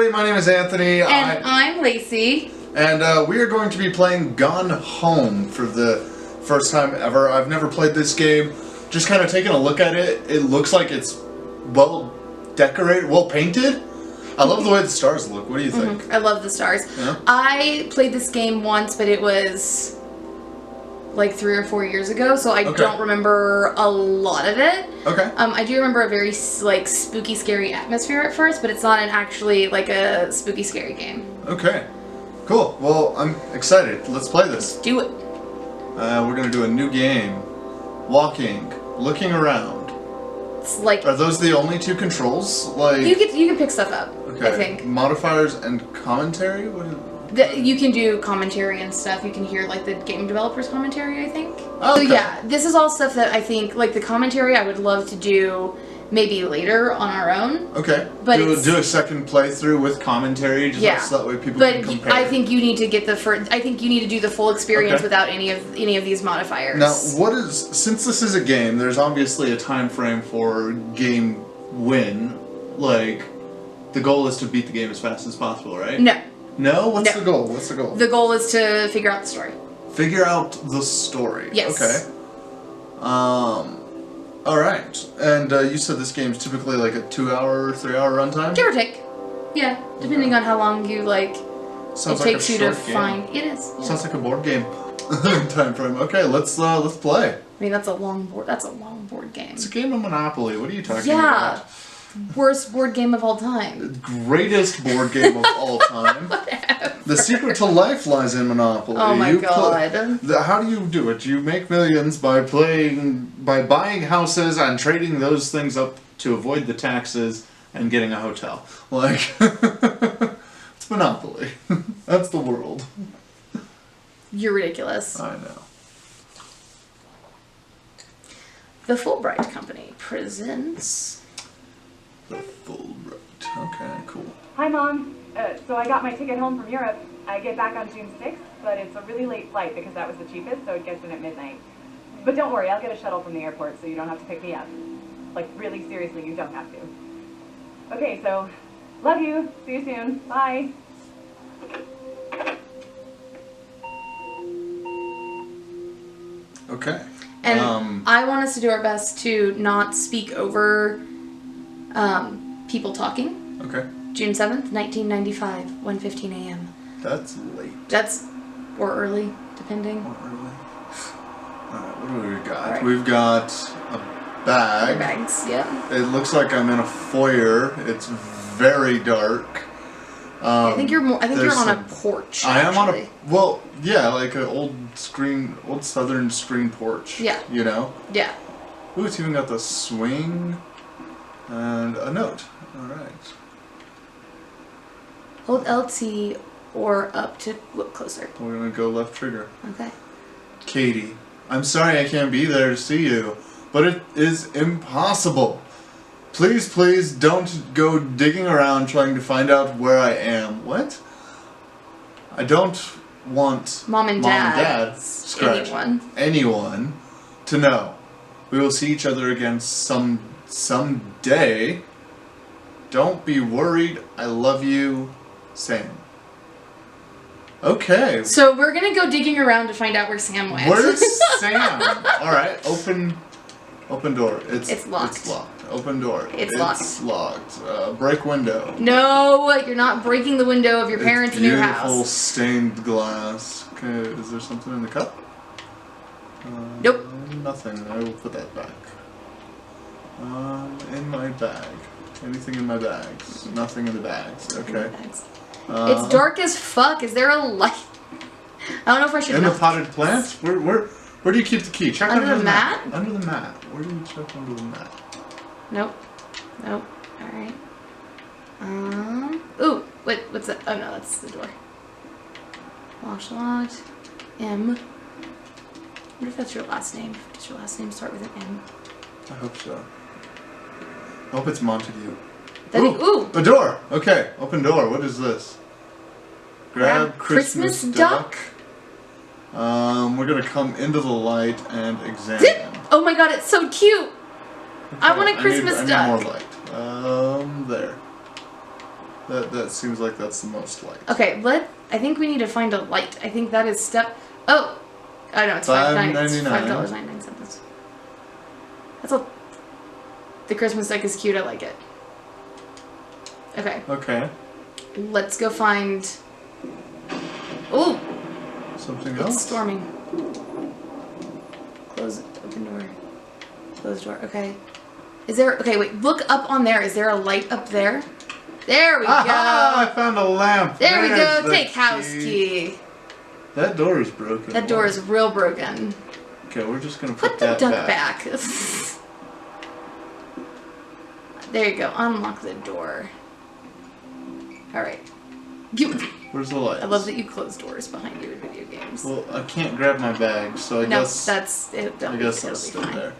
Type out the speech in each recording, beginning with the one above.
everybody, my name is Anthony. And I'm Lacey. And we are going to be playing Gone Home for the first time ever. I've never played this game. Just kind of taking a look at it, it looks like it's well decorated, well painted. I love the way the stars look. What do you think? I love the stars. Yeah? I played this game once, but it was like 3 or 4 years ago, so I don't remember a lot of it. Okay. I do remember a very like spooky, scary atmosphere at first, but it's not actually like a spooky, scary game. Okay. Cool. Well, I'm excited. Let's play this. Do it. We're going to do a new game. Walking, looking around. It's like Are those the only two controls? Like you can pick stuff up. okay. I think Modifiers and commentary? What is... You can do commentary and stuff. You can hear like the game developers' commentary, I think. Okay. So yeah, this is all stuff that I think, like the commentary, I would love to do maybe later on our own. Okay. But do a second playthrough with commentary, just so that way people can compare. But I think you need to get I think you need to do the full experience Okay. without any of these modifiers. Now, since this is a game, there's obviously a time frame for game win. Like, the goal is to beat the game as fast as possible, right? No. No? What's No. the goal? What's the goal? The goal is to figure out the story. Figure out the story. Yes. Okay. Alright. And you said this game's typically like a 2-hour, 3-hour runtime? Give or take. Yeah, depending on how long you like. Sounds it like takes a you to short game. find. It is. Yeah. Sounds like a board game time frame. Okay, let's play. I mean, that's a long board game. It's a game of Monopoly. What are you talking Yeah. about? Worst board game of all time. Greatest board game of all time. The secret to life lies in Monopoly. Oh my god. How do you do it? You make millions by buying houses and trading those things up to avoid the taxes and getting a hotel. Like, it's Monopoly. That's the world. You're ridiculous. I know. The Fulbright Company presents. The Fulbright. Okay, cool. Hi, Mom. So I got my ticket home from Europe. I get back on June 6th, but it's a really late flight because that was the cheapest, so it gets in at midnight. But don't worry, I'll get a shuttle from the airport so you don't have to pick me up. Like, really seriously, you don't have to. Okay, so, love you. See you soon. Bye. Okay. And I want us to do our best to not speak over people talking. Okay. June 7th, 1995, 1:15 a.m. That's late. Or early, depending. Or early. Alright, what do we got? Alright. We've got a bag. Bags, yeah. It looks like I'm in a foyer. It's very dark. I think you're on a some- porch. I am on a actually. like an old southern screen porch. Yeah. You know? Yeah. Ooh, it's even got the swing and a note. Alright. Hold LT or up to look closer. We're gonna go left trigger. Okay. Katie, I'm sorry I can't be there to see you, but it is impossible. Please, please don't go digging around trying to find out where I am. What? I don't want Mom and Dad, scratch anyone to know. We will see each other again someday. Don't be worried. I love you, Sam. Okay. So we're gonna go digging around to find out where Sam went. Where's Sam? Alright, open door. It's locked. It's locked. Open door. It's locked. Break window. No, you're not breaking the window of your parents' new Beautiful house. stained glass. Okay, is there something in the cup? Nope. Nothing. I will put that back. In my bag. Anything in my bags? Nothing in the bags. Okay. It's dark as fuck. Is there a light? I don't know if I should. In the potted plants? Where do you keep the key? Check Under the mat? Under the mat. Where do you check under the mat? Nope. Alright. Ooh, wait, what's that? Oh no, that's the door. Wash locked. M. I wonder if that's your last name. Does your last name start with an M? I hope so. I hope it's Montague. Ooh! A door! Okay, open door. What is this? Grab Christmas duck. We're gonna come into the light and examine. Oh my god, it's so cute! I want a Okay, Christmas I need duck. more light. There. That seems like that's the most light. Okay, I think we need to find a light. I think that is step. Oh, I know it's $5.99. That's all. The Christmas deck is cute. I like it. Okay. Okay. Let's go find. Ooh, Something else? it's storming. Close. Open door. Close door. Okay. Is there? Okay, wait. Look up on there. Is there a light up there? There we Aha! I go. found a lamp. There we There's go. the Take house key. That door is broken. That door is real broken. Okay, we're just gonna put Put the that duck back. There you go. Unlock the door. All right. Where's the light? I love that you close doors behind you in video games. Well, I can't grab my bag, so I No, guess that's it. I guess I'll stay there.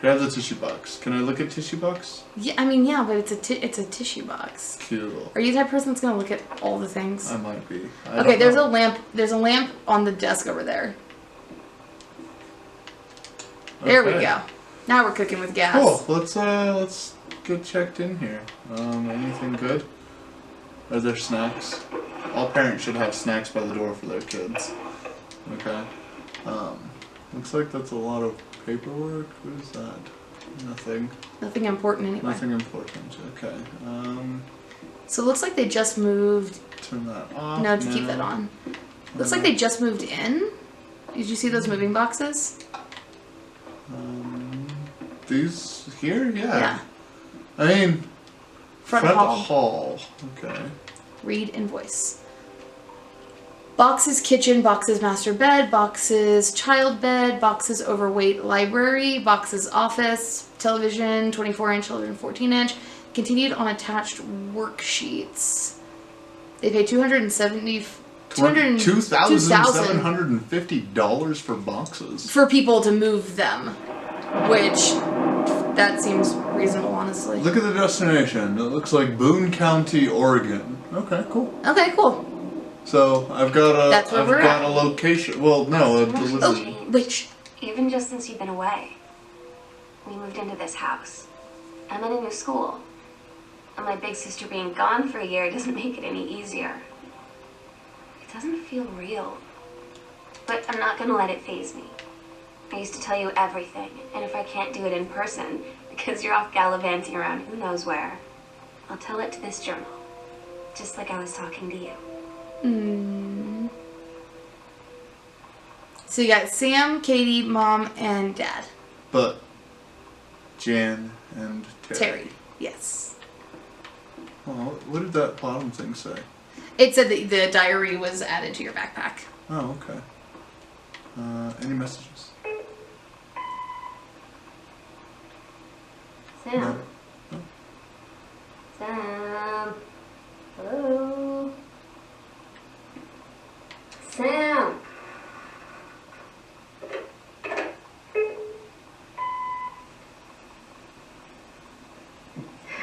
Grab the tissue box. Can I look at tissue box? Yeah, I mean, yeah, but it's a tissue box. Cool. Are you the type of person that's gonna look at all the things? I might be. Okay, there's a lamp. There's a lamp on the desk over there. There we Okay. go. Now we're cooking with gas. Cool. Let's get checked in here. Anything good? Are there snacks? All parents should have snacks by the door for their kids. Okay. Looks like that's a lot of paperwork. What is that? Nothing. Nothing important anyway. Nothing important. Okay. So it looks like they just moved. Turn that off. No, to keep that on. Looks like they just moved in. Did you see those moving boxes? These here? Yeah. I mean, Front hall. hall. Okay. Read invoice. Boxes kitchen, boxes master bed, boxes child bed, boxes overweight library, boxes office, television 24-inch, television 14-inch, continued on attached worksheets. They pay $2,750 for boxes. for people to move them, which that seems reasonable, honestly. Look at the destination. It looks like Boone County, Oregon. Okay, cool. Okay, cool. So I've got a That's where we're at. a location. Well, no, a delivery. Oh, wait. Even just since you've been away, we moved into this house. I'm in a new school. And my big sister being gone for a year doesn't make it any easier. It doesn't feel real. But I'm not gonna let it faze me. I used to tell you everything, and if I can't do it in person, because you're off gallivanting around who knows where, I'll tell it to this journal. Just like I was talking to you. So you got Sam, Katie, Mom, and Dad. But Jan and Terry. Yes. Oh, what did that bottom thing say? It said that the diary was added to your backpack. Oh, okay. Any messages? Sam. No. No. Sam. Hello. Sam.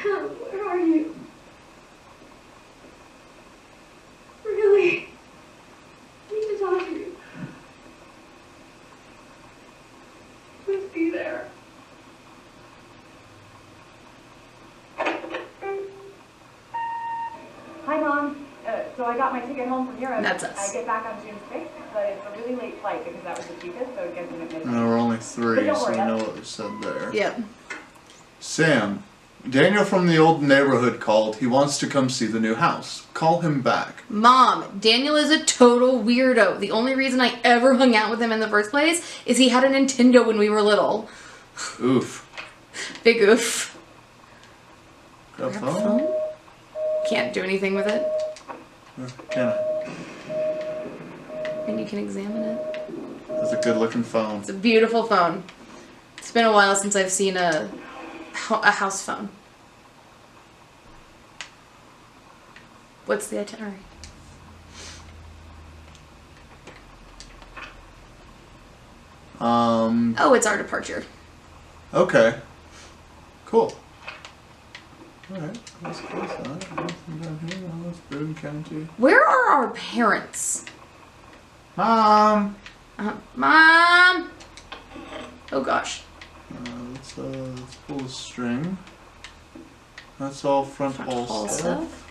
Sam, where are you? Really? I need to talk to you. Please be there. Hi, Mom. So I got my ticket home from Europe. That's us. I get back on June 6th, but it's a really late flight because that was the cheapest, so it gets in at midnight. No, we're only three, But don't so worry, we know I'll- what we said there. Yep. Sam, Daniel from the old neighborhood called. He wants to come see the new house. Call him back. Mom, Daniel is a total weirdo. The only reason I ever hung out with him in the first place is he had a Nintendo when we were little. Oof. Big oof. Got a Grab a phone? phone? Can't do anything with it. Or can I? And you can examine it. That's a good looking phone. It's a beautiful phone. It's been a while since I've seen a house phone. What's the itinerary? Oh, it's our departure. Okay. Cool. Alright, let's close that. Nothing down here. Oh, that's Boone County. Where are our parents? Mom! Mom! Oh gosh. Let's pull the string. That's all front hall stuff.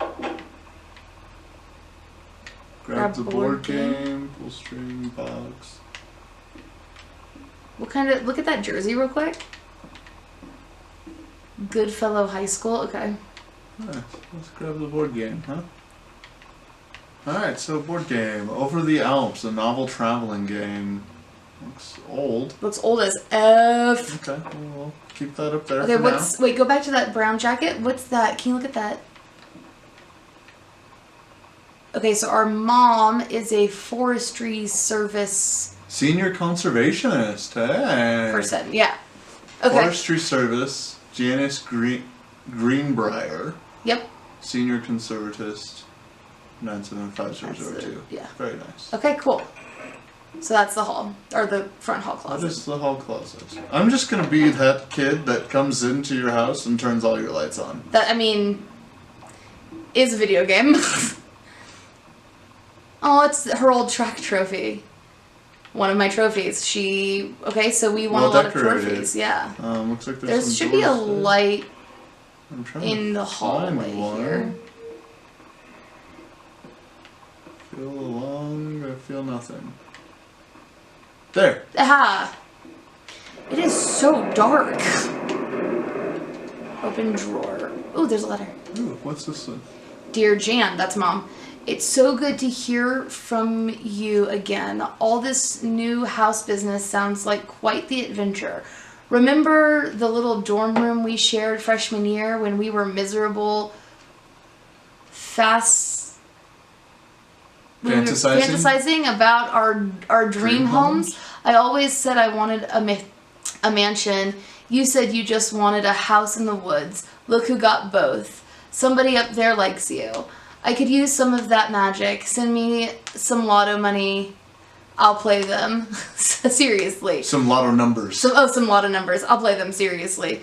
Grab the board game, full string box. What kind of... Look at that jersey real quick. Goodfellow High School. Okay. Nice. Let's grab the board game, huh? Alright, so board game. Over the Alps, a novel traveling game. Looks old. Looks old as F. Okay, well, we'll keep that up there Okay, for what's... Wait, go back to that brown jacket. What's that? Can you look at that? Okay, so our mom is a forestry service now. Senior conservationist, hey! person. Yeah. Okay. Forestry service, Janice Greenbrier. Yep. Senior conservatist, 97502. Yeah. Very nice. Okay, cool. So that's the hall, or the front hall What closet. is the hall closet? I'm just gonna be that kid that comes into your house and turns all your lights on. That, I mean, is a video game. Oh, it's her old track trophy. One of my trophies. Okay, so we won Well a lot of decorated. trophies, yeah. Looks like There some should be a doors there. light I'm trying in to the find hallway one. here. Feel along, I feel nothing. There. Ah! It is so dark. Open drawer. Ooh, there's a letter. Ooh, what's this one? Dear Jan, that's Mom. It's so good to hear from you again. All this new house business sounds like quite the adventure. Remember the little dorm room we shared freshman year when we were miserable, fantasizing about our dream homes? I always said I wanted a mansion. You said you just wanted a house in the woods. Look who got both. Somebody up there likes you. I could use some of that magic. Send me some lotto money. I'll play them. Seriously. Some lotto numbers. Some lotto numbers. I'll play them seriously.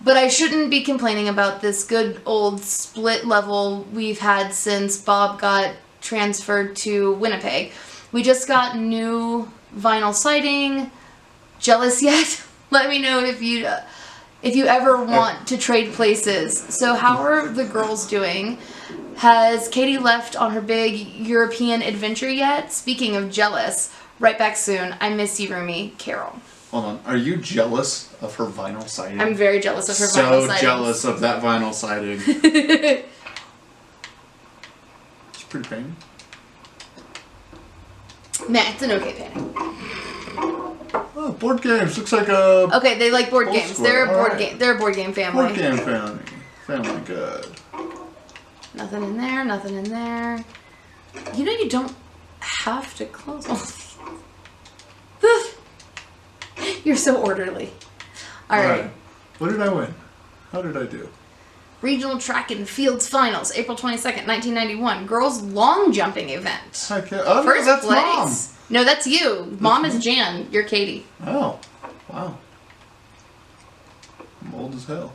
But I shouldn't be complaining about this good old split level we've had since Bob got transferred to Winnipeg. We just got new vinyl siding. Jealous yet? Let me know if you ever want to trade places. So how are the girls doing? Has Katie left on her big European adventure yet? Speaking of jealous, right back soon. I miss you, Rumi. Carol. Hold on. Are you jealous of her vinyl siding? I'm very jealous of her vinyl So siding. jealous of that vinyl siding. It's pretty painting. Nah, it's an okay painting. Oh, board games. Looks like a Okay, they like board Old games. school, They're a board alright. game. They're a board game family. board game family. Family good. Nothing in there. Nothing in there. You know you don't have to close all these. You're so orderly. All right. What did I win? How did I do? Regional Track and Fields Finals, April 22nd, 1991. Girls long jumping event. Okay. Oh, First that's place. No, that's you. Mom is Jan. You're Katie. Mom. Oh, wow. I'm old as hell.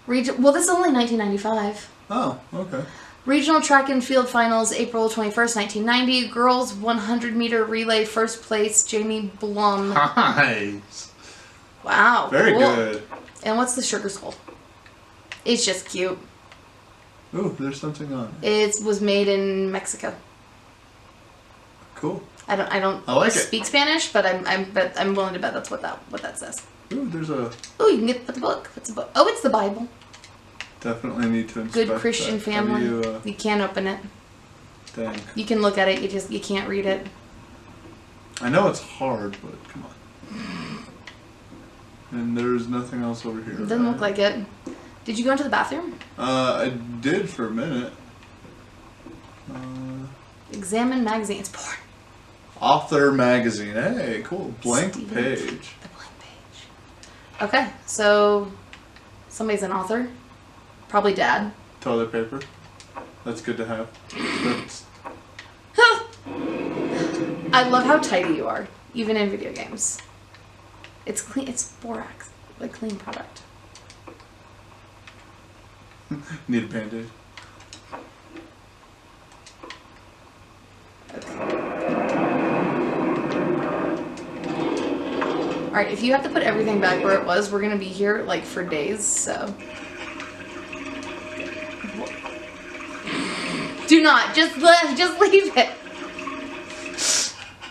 Well, this is only 1995. Oh, okay. Regional Track and Field Finals, April 21st, 1990. Girls 100-meter relay, first place, Jamie Blum. Nice. Wow. Very cool. good. And what's the sugar skull? It's just cute. Ooh, there's something on it. It was made in Mexico. Cool. I don't I like it. speak Spanish, but I'm willing to bet that's what that says. Ooh, there's a... Oh, you can get the book. What's the book? Oh, it's the Bible. Definitely need to inspect Good Christian that. How family. do You can't open it. dang. You can look at it. You can't read it. I know it's hard, but come on. And there's nothing else over here. It doesn't look like it. Did you go into the bathroom? I did for a minute. Examine magazine. It's porn. Author magazine. Hey, cool. Blank Stephen. page. The blank page. Okay, so somebody's an author. Probably Dad. Toilet paper. That's good to have. That's... I love how tidy you are, even in video games. It's clean. It's borax, a clean product. Need a band-aid. Alright, if you have to put everything back where it was, we're gonna be here like for days, so. Do not. Just leave it.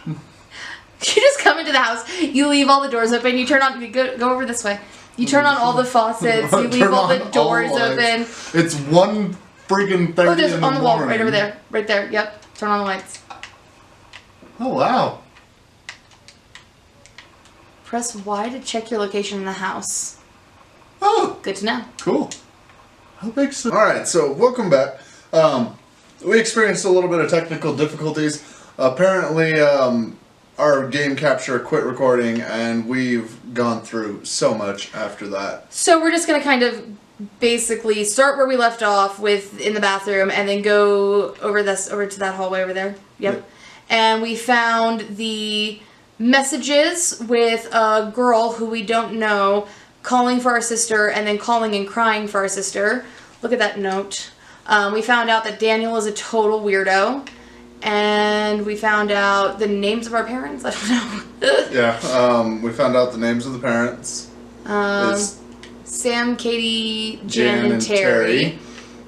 You just come into the house, you leave all the doors open, you turn on, you go over this way. You turn on all the faucets, you leave Turn all the on doors all open. lights. It's 1:30 Oh, there's in on the wall, morning. right over there. Right there, yep. Turn on the lights. Oh, wow. Press Y to check your location in the house. Oh, Good to know. cool. How big's the... Alright, so welcome back. We experienced a little bit of technical difficulties. Apparently, our game capture quit recording, and we've gone through so much after that. So we're just gonna kind of basically start where we left off with in the bathroom and then go over to that hallway over there. Yep. And we found the messages with a girl who we don't know calling for our sister and then calling and crying for our sister. Look at that note. We found out that Daniel is a total weirdo. And we found out the names of our parents. I don't know. Yeah, we found out the names of the parents. It's Sam, Katie, Jen, and Terry.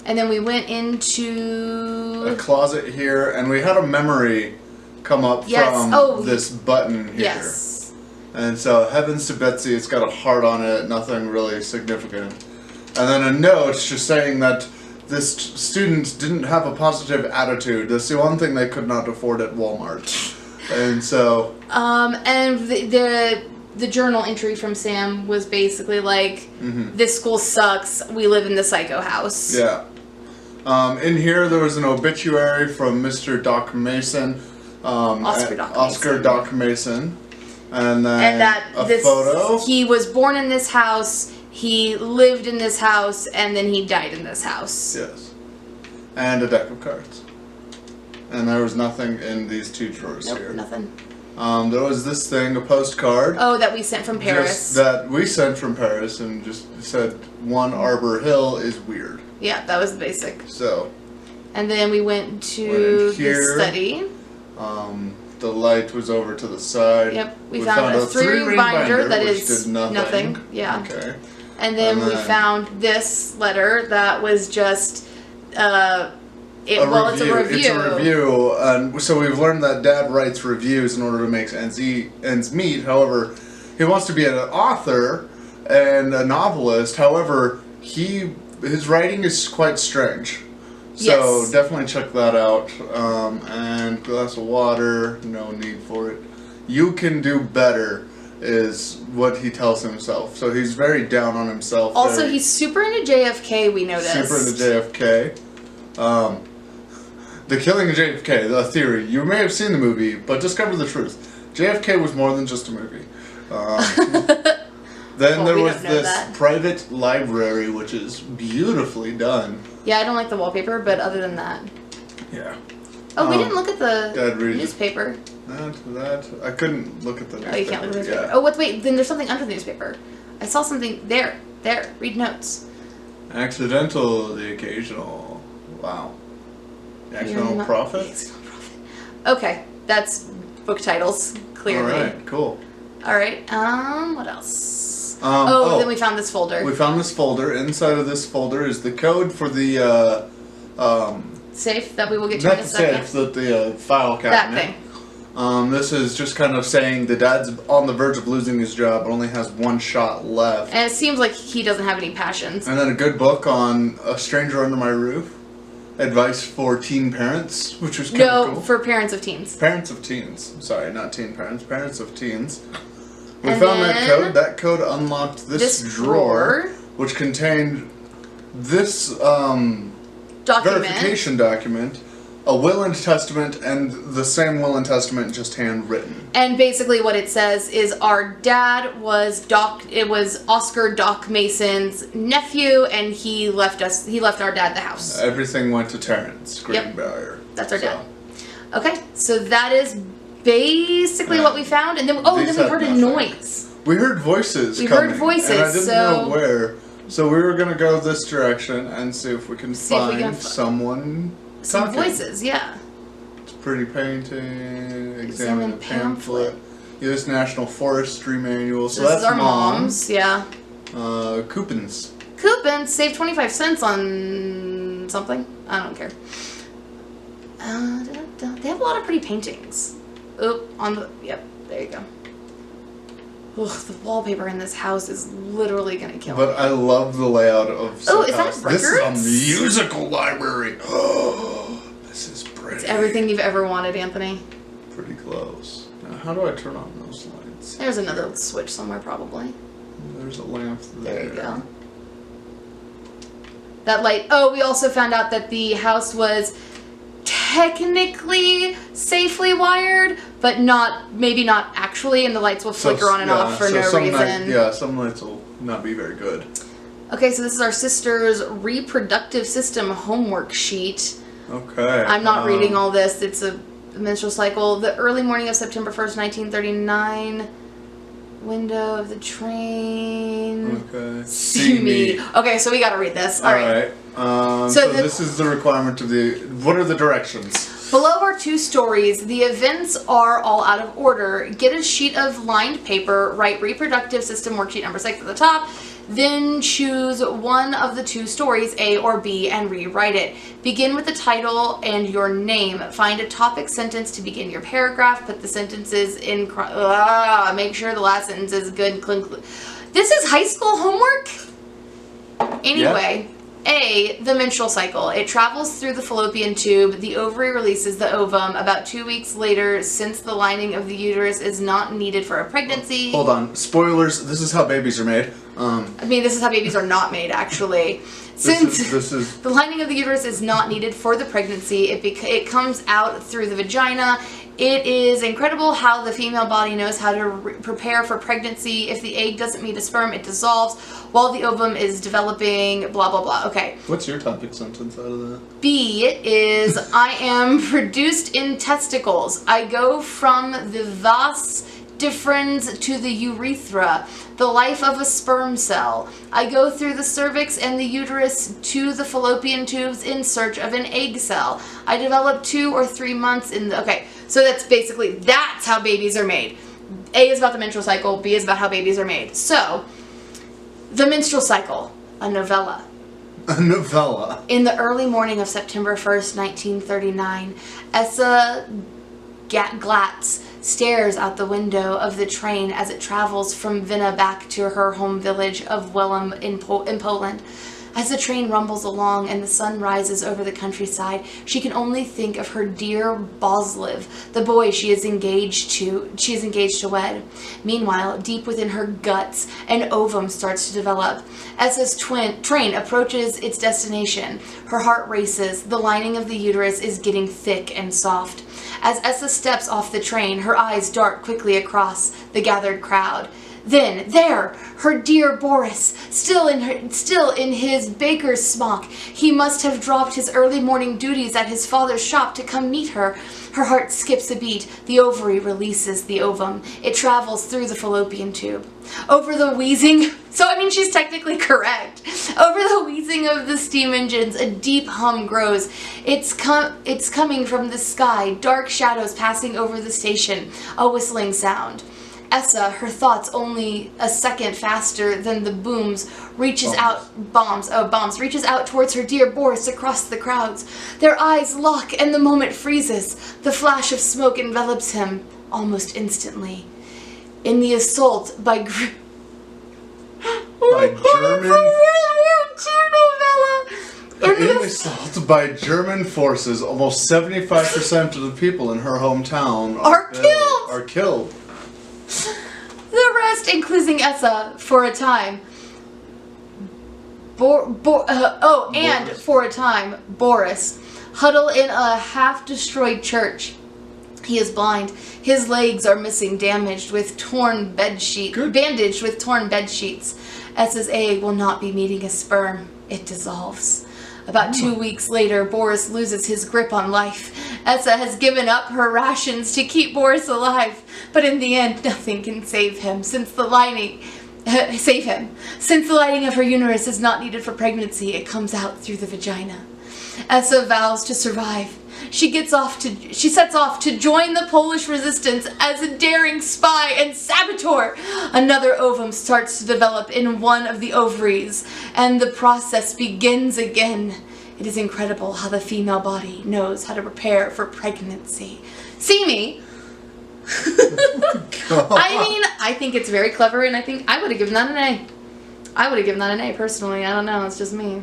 And then we went into a closet here, and we had a memory come up Yes. from this button here. Yes. And so, heavens to Betsy, it's got a heart on it, nothing really significant. And then a note just saying that this student didn't have a positive attitude. That's the one thing they could not afford at Walmart. And so... and the journal entry from Sam was basically like, this school sucks, we live in the psycho house. Yeah. In here, there was an obituary from Mr. Doc Mason. Oscar Doc Mason. And then a photo. He was born in this house, he lived in this house, and then he died in this house. Yes. And a deck of cards. And there was nothing in these two drawers Nope, here. nothing. There was this thing, a postcard. Oh, that we sent from Paris. Just that we sent from Paris and just said 1 Arbor Hill is weird. Yeah, that was the basic. So. And then we went to here. the study. The light was over to the side. Yep, we found a 3-ring binder that is nothing. Yeah. Okay. And then we found this letter that was just, it's a review. It's a review, and so we've learned that Dad writes reviews in order to make ends meet. However, he wants to be an author and a novelist. However, his writing is quite strange. So Yes. definitely check that out. And glass of water, no need for it. You can do better is what he tells himself. So he's very down on himself. Also, he's super into JFK, we noticed. super into JFK. The killing of JFK, the theory. You may have seen the movie, but discover the truth. JFK was more than just a movie. Then there we was don't know this that. private library, which is beautifully done. Yeah, I don't like the wallpaper, but other than that. Yeah. Oh, we didn't look at the Dad, read it. newspaper. That. I couldn't look at the newspaper. Oh, you can't look at the newspaper. Yeah. Oh, wait, then there's something under the newspaper. I saw something there. Read notes. Accidental, the occasional. Wow. The accidental The prophet? Accidental Prophet. Okay, that's book titles, clearly. Alright, cool. Alright, what else? Then we found this folder. We found this folder. Inside of this folder is the code for the, Safe that we will get to in not a the second. safe, the file cabinet. That thing. This is just kind of saying the dad's on the verge of losing his job, but only has 1 shot left. And it seems like he doesn't have any passions. And then a good book on A Stranger Under My Roof. Advice for teen parents, which was kind of No, cool. for parents of teens. Parents of teens. Sorry, not teen parents. Parents of teens. We And found that then code. That code unlocked this drawer, which contained this Document. verification document, a will and testament, and the same will and testament just handwritten. And basically what it says is our dad was Oscar Doc Mason's nephew, and he left our dad the house. Everything went to Terrence Greenbrier. That's our dad. Okay, so that is basically what we found, and then then we These heard had a nothing. noise. We heard voices We coming, heard voices, and I didn't so- know where. So we were gonna go this direction and see if we can find someone Some talking. voices, yeah. It's pretty painting. Examine Examine the pamphlet. U.S. National Forestry Manual. So This that's is our mom's. yeah. Coupons. Coupons, save 25 cents on something. I don't care. They have a lot of pretty paintings. Oh, yep, there you go. Ugh, the wallpaper in this house is literally gonna kill me. But I love the layout of Oh, said is that house. This is a records? musical library. Oh, this is pretty. It's everything you've ever wanted, Anthony. Pretty close. Now, how do I turn on those lights? There's another switch somewhere, probably. There's a lamp there. There you go. That light. Oh, we also found out that the house was technically safely wired, but maybe not actually, and the lights will flicker on and off for no reason. Some lights will not be very good. Okay, so this is our sister's reproductive system homework sheet. Okay. I'm not reading all this. It's a menstrual cycle. The early morning of September 1st, 1939. Window of the train. Okay. See me. Okay, so we gotta read this. All right. So this is the requirement of the. What are the directions? Below are 2 stories. The events are all out of order. Get a sheet of lined paper, write reproductive system worksheet number 6 at the top, then choose one of the 2 stories, A or B, and rewrite it. Begin with the title and your name. Find a topic sentence to begin your paragraph. Put the sentences in... make sure the last sentence is good. This is high school homework? Anyway... A, the menstrual cycle. It travels through the fallopian tube. The ovary releases the ovum. About 2 weeks later, since the lining of the uterus is not needed for a pregnancy. Hold on. Spoilers. This is how babies are made. I mean, this is how babies are not made, actually. Since the lining of the uterus is not needed for the pregnancy, it comes out through the vagina. It is incredible how the female body knows how to prepare for pregnancy. If the egg doesn't meet a sperm, it dissolves while the ovum is developing, blah, blah, blah. Okay. What's your topic sentence out of that? B is, I am produced in testicles. I go from the vas deferens to the urethra, the life of a sperm cell. I go through the cervix and the uterus to the fallopian tubes in search of an egg cell. I develop 2 or 3 months in the... Okay, so that's how babies are made. A is about the menstrual cycle, B is about how babies are made. So, the menstrual cycle, a novella. A novella. In the early morning of September 1st, 1939, Essa Glatz stares out the window of the train as it travels from Vienna back to her home village of Wellum in Poland. As the train rumbles along and the sun rises over the countryside, she can only think of her dear Bosley, the boy she is engaged to wed. Meanwhile, deep within her guts, an ovum starts to develop. Essa's train approaches its destination. Her heart races. The lining of the uterus is getting thick and soft. As Essa steps off the train, her eyes dart quickly across the gathered crowd. Then, there, her dear Boris, still in his baker's smock. He must have dropped his early morning duties at his father's shop to come meet her. Her heart skips a beat. The ovary releases the ovum. It travels through the fallopian tube. Over the wheezing... So, I mean, she's technically correct. Over the wheezing of the steam engines, a deep hum grows. It's coming from the sky, dark shadows passing over the station, a whistling sound. Essa, her thoughts only a second faster than the bombs, reaches out towards her dear Boris across the crowds. Their eyes lock and the moment freezes. The flash of smoke envelops him almost instantly. In the assault by German assault by German forces, almost 75% of the people in her hometown are killed. The rest, including Essa, for a time. For a time, Boris, huddle in a half-destroyed church. He is blind. His legs are missing, bandaged with torn bed sheets. Essa's egg will not be meeting a sperm. It dissolves. About 2 weeks later, Boris loses his grip on life. Essa has given up her rations to keep Boris alive, but in the end, nothing can save him since the lining of her uterus is not needed for pregnancy. It comes out through the vagina. Essa vows to survive. She sets off to join the Polish resistance as a daring spy and saboteur. Another ovum starts to develop in one of the ovaries, and the process begins again. It is incredible how the female body knows how to prepare for pregnancy. See me? I mean, I think it's very clever, and I think I would have given that an A. I would have given that an A personally. I don't know. It's just me.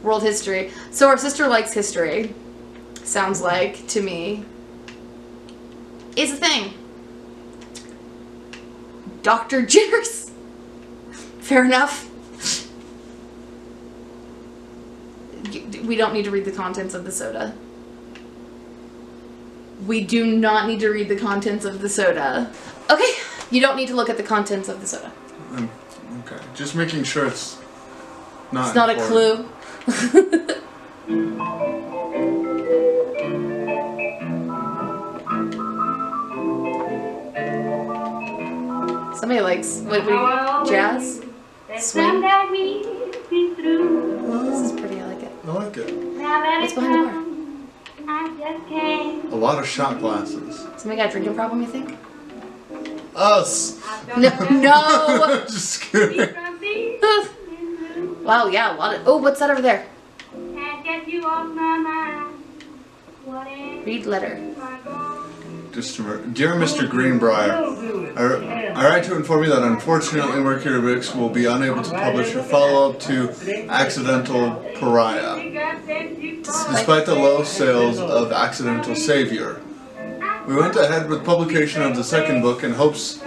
World history. So our sister likes history. Sounds like to me. Is a thing. Dr. Jitters. Fair enough. We don't need to read the contents of the soda. We do not need to read the contents of the soda. Okay, you don't need to look at the contents of the soda. Okay, just making sure it's not. It's not important. a clue. Somebody likes jazz, swing. This is pretty. I like it. I like it. What's behind the bar? A lot of shot glasses. Somebody got a drinking problem, you think? Us. No. Just kidding. Wow, yeah, a lot of. Oh, what's that over there? Read letter. Dear Mr. Greenbrier, I write to inform you that unfortunately Mercury Books will be unable to publish a follow-up to Accidental Pariah, despite the low sales of Accidental Savior. We went ahead with publication of the second book in hopes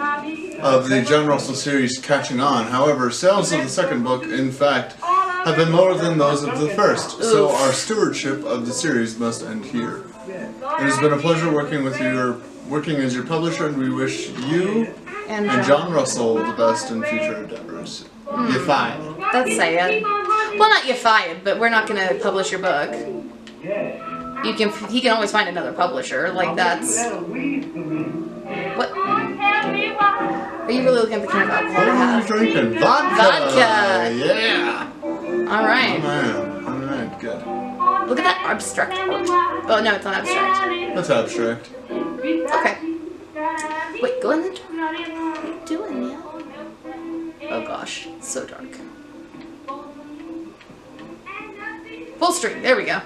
of the John Russell series catching on. However, sales of the second book, in fact, have been lower than those of the first, so our stewardship of the series must end here. It has been a pleasure working as your publisher, and we wish you and John Russell the best in future endeavors. You're fired. That's sad. Well, not you fired, but we're not gonna publish your book. He can always find another publisher. Like that's. What? Are you really looking at the kind of alcohol What I are you have? drinking? Vodka! Vodka. Yeah! All right. Alright, good. Look at that abstract art. Oh no, it's not abstract. That's abstract. Okay. Wait, go in the door. What are you doing, Neil? Oh gosh, it's so dark. Full screen. There we go.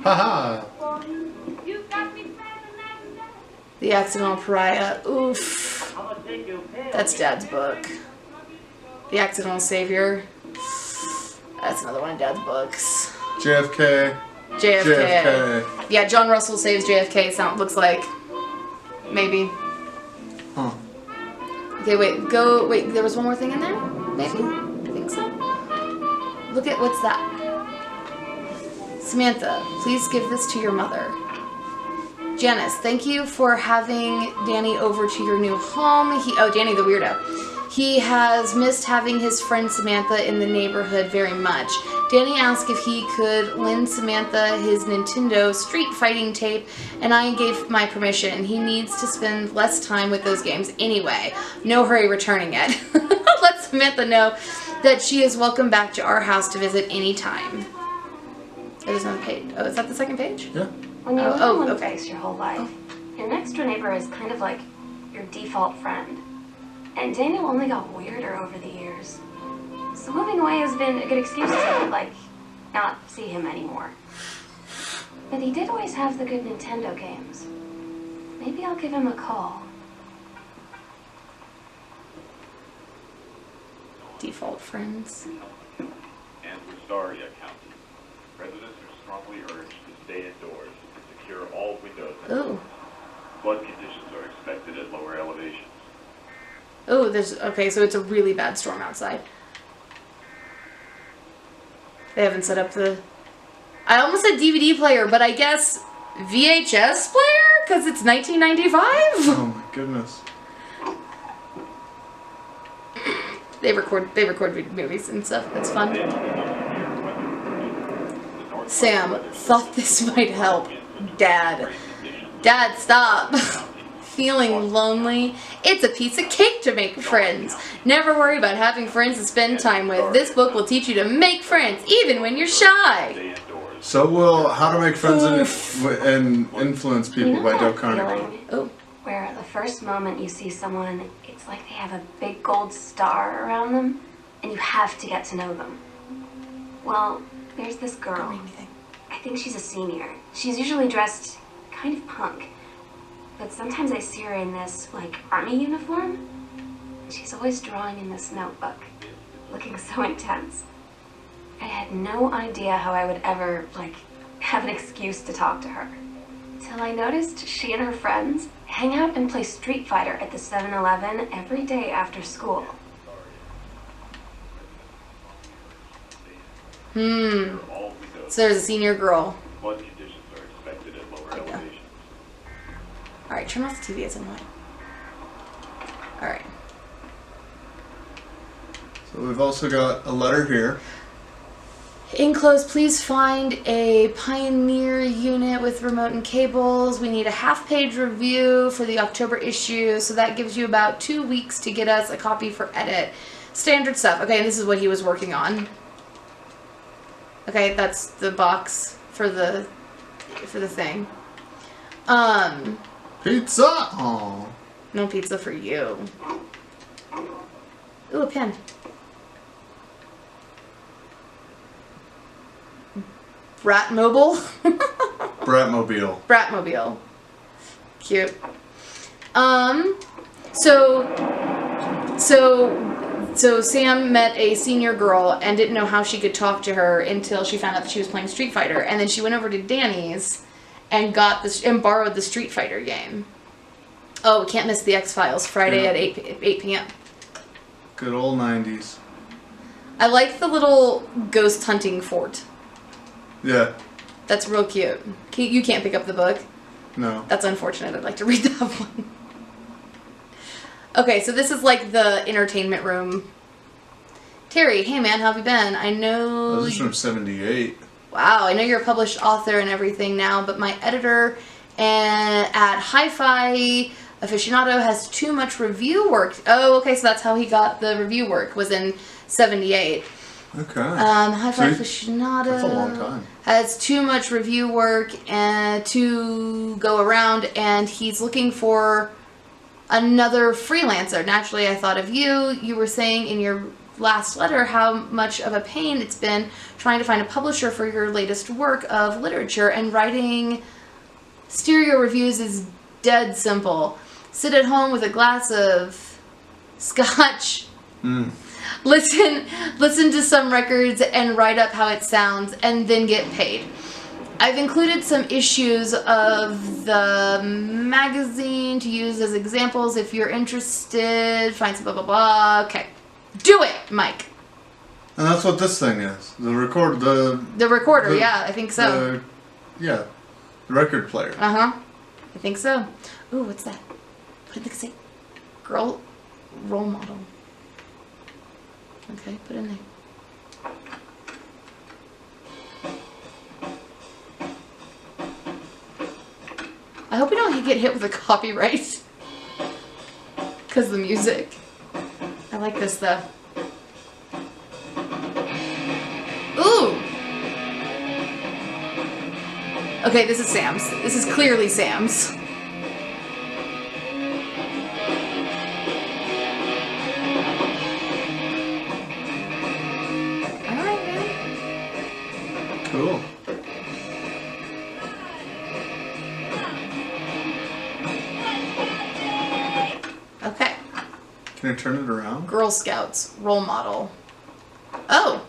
Haha! The Accidental Pariah. Oof. That's Dad's book. The Accidental Savior. That's another one of Dad's books. JFK. JFK. Yeah, John Russell saves JFK. Looks like. Maybe. Huh. Okay, wait. Wait, there was one more thing in there? Maybe? I think so. Look at what's that? Samantha, please give this to your mother. Janice, thank you for having Danny over to your new home. Danny the weirdo. He has missed having his friend Samantha in the neighborhood very much. Danny asked if he could lend Samantha his Nintendo Street Fighting tape, and I gave my permission. He needs to spend less time with those games anyway. No hurry returning it. Let Samantha know that she is welcome back to our house to visit anytime. There's another page. Oh, is that the second page? Yeah. When you live in one okay. place your whole life, your next door neighbor is kind of like your default friend. And Daniel only got weirder over the years. So moving away has been a good excuse to, not see him anymore. But he did always have the good Nintendo games. Maybe I'll give him a call. Default friends. And we're sorry, County. Residents are strongly urged to stay indoors and secure all windows and Ooh. flood conditions are expected at lower elevations. Oh, okay, so it's a really bad storm outside. They haven't set up I almost said DVD player, but I guess VHS player? Because it's 1995? Oh my goodness. They record movies and stuff. That's fun. Sam, thought this might help. Dad, stop. Feeling lonely? It's a piece of cake to make friends. Never worry about having friends to spend time with. This book will teach you to make friends, even when you're shy. So will How to Make Friends and Influence People by Dale that Carnegie. feeling Oh, where the first moment you see someone, it's like they have a big gold star around them, and you have to get to know them. Well, there's this girl. don't make me think. I I think she's a senior. She's usually dressed kind of punk. But sometimes I see her in this, like, army uniform. She's always drawing in this notebook, looking so intense. I had no idea how I would ever, like, have an excuse to talk to her. Till I noticed she and her friends hang out and play Street Fighter at the 7-Eleven every day after school. Secure all windows. So there's a senior girl. Flood conditions are expected at lower Yeah. elevations. Alright, turn off the TV, it's annoying. Alright. So we've also got a letter here. Enclosed, please find a Pioneer unit with remote and cables. We need a half-page review for the October issue, so that gives you about 2 weeks to get us a copy for edit. Standard stuff. Okay, this is what he was working on. Okay, that's the box for the thing. Pizza! Aw. No pizza for you. Ooh, a pen. Bratmobile. Bratmobile. Bratmobile. Cute. So Sam met a senior girl and didn't know how she could talk to her until she found out that she was playing Street Fighter, and then she went over to Danny's and borrowed the Street Fighter game. Oh, we can't miss the X-Files Friday Yeah. at 8 p.m. Good old 90s. I like the little ghost hunting fort. Yeah. That's real cute. You can't pick up the book. No. That's unfortunate. I'd like to read that one. Okay, so this is like the entertainment room. Terry, hey man, how have you been? I know. This is from 78. Wow, I know you're a published author and everything now, but my editor at Hi-Fi Aficionado has too much review work. Oh, okay, so that's how he got the review work, was in 78. Okay. Hi-Fi So Aficionado that's a long time. has too much review work and to go around, and he's looking for another freelancer. Naturally, I thought of you. You were saying in your last letter how much of a pain it's been trying to find a publisher for your latest work of literature, and writing stereo reviews is dead simple. Sit at home with a glass of scotch, listen to some records and write up how it sounds, and then get paid. I've included some issues of the magazine to use as examples if you're interested. Find some blah blah blah. Okay. Do it, Mike. And that's what this thing is. The recorder, Yeah, I think so. The record player. I think so. Ooh, what's that? Put in the cassette. Girl role model. Okay, put in there. I hope we don't get hit with a copyright. Because the music. I like this though. Ooh! Okay, this is Sam's. This is clearly Sam's. Alright, man. Cool. Okay. Can I turn it around? Girl Scouts role model. Oh!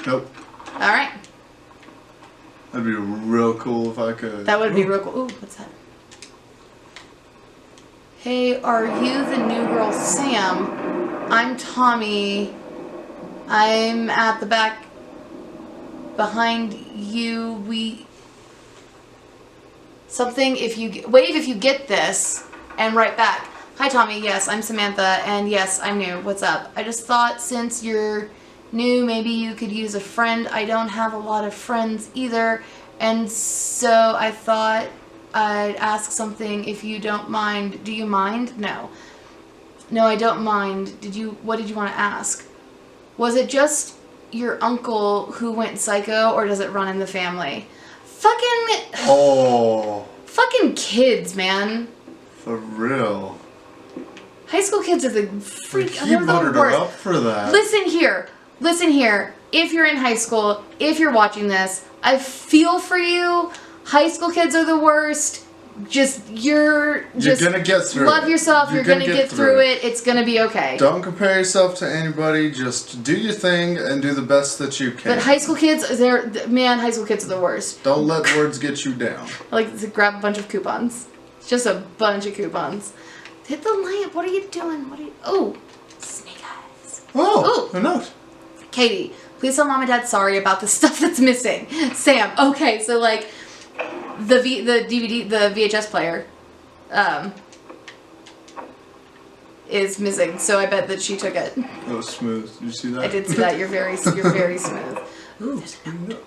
Nope. Alright. That'd be real cool if I could. That would be real cool. Ooh, what's that? Hey, are you the new girl Sam? I'm Tommy. I'm at the back behind you. Something if you wave if you get this, and write back. Hi Tommy, yes, I'm Samantha, and yes, I'm new. What's up? I just thought since you're new, maybe you could use a friend. I don't have a lot of friends either, and so I thought I'd ask something if you don't mind. Do you mind? No. No, I don't mind. What did you want to ask? Was it just your uncle who went psycho, or does it run in the family? Fucking kids, man. For real. High school kids are the freak. He They're the buttered her worst. up for that. Listen here. if you're in high school, if you're watching this, I feel for you. High school kids are the worst. You're gonna get through love it. yourself. You're gonna get through it. It's gonna be okay. Don't compare yourself to anybody. Just do your thing and do the best that you can. But high school kids, high school kids are the worst. Don't let words get you down. I like to grab a bunch of coupons. Just a bunch of coupons. Hit the lamp. What are you doing? Oh, snake eyes. Oh, Ooh. a note. Katie, please tell mom and dad sorry about the stuff that's missing. Sam, okay, so like the DVD, the VHS player, is missing. So I bet that she took it. That was smooth. Did you see that? I did see that. You're very smooth. Ooh, there's a note.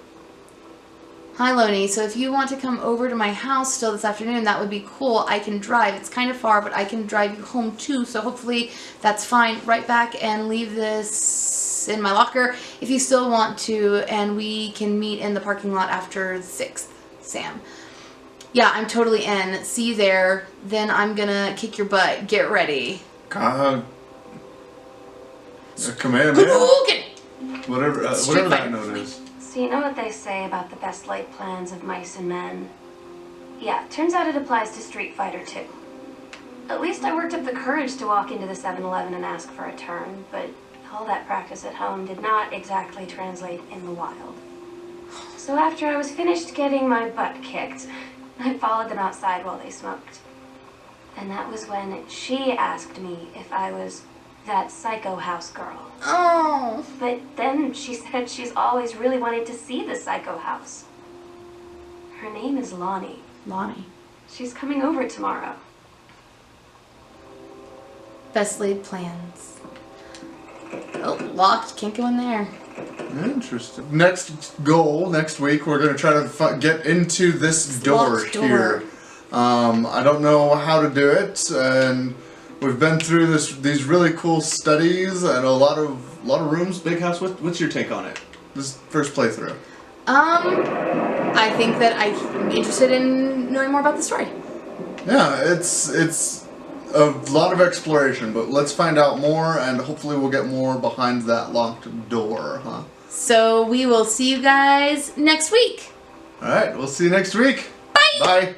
Hi, Loney. So if you want to come over to my house still this afternoon, that would be cool. I can drive. It's kind of far, but I can drive you home too. So hopefully that's fine. Right back and leave this in my locker if you still want to, and we can meet in the parking lot after 6th. Sam. Yeah, I'm totally in. See you there. Then I'm gonna kick your butt. Get ready. God. Command, man. Hadouken! Whatever that Fighter. note is. So you know what they say about the best laid plans of mice and men? Yeah, turns out it applies to Street Fighter too. At least I worked up the courage to walk into the 7-Eleven and ask for a turn, but all that practice at home did not exactly translate in the wild. So after I was finished getting my butt kicked, I followed them outside while they smoked. And that was when she asked me if I was that psycho house girl. Oh. But then she said she's always really wanted to see the psycho house. Her name is Lonnie. Lonnie. She's coming over tomorrow. Best laid plans. Oh, locked. Can't go in there. Interesting. Next goal, next week, we're going to try to get into this door locked door. here. I don't know how to do it, and we've been through these really cool studies and a lot of rooms. Big house. What's your take on it? This first playthrough. I think that I'm interested in knowing more about the story. Yeah, it's a lot of exploration, but let's find out more, and hopefully we'll get more behind that locked door, huh? So we will see you guys next week. All right, we'll see you next week. Bye. Bye.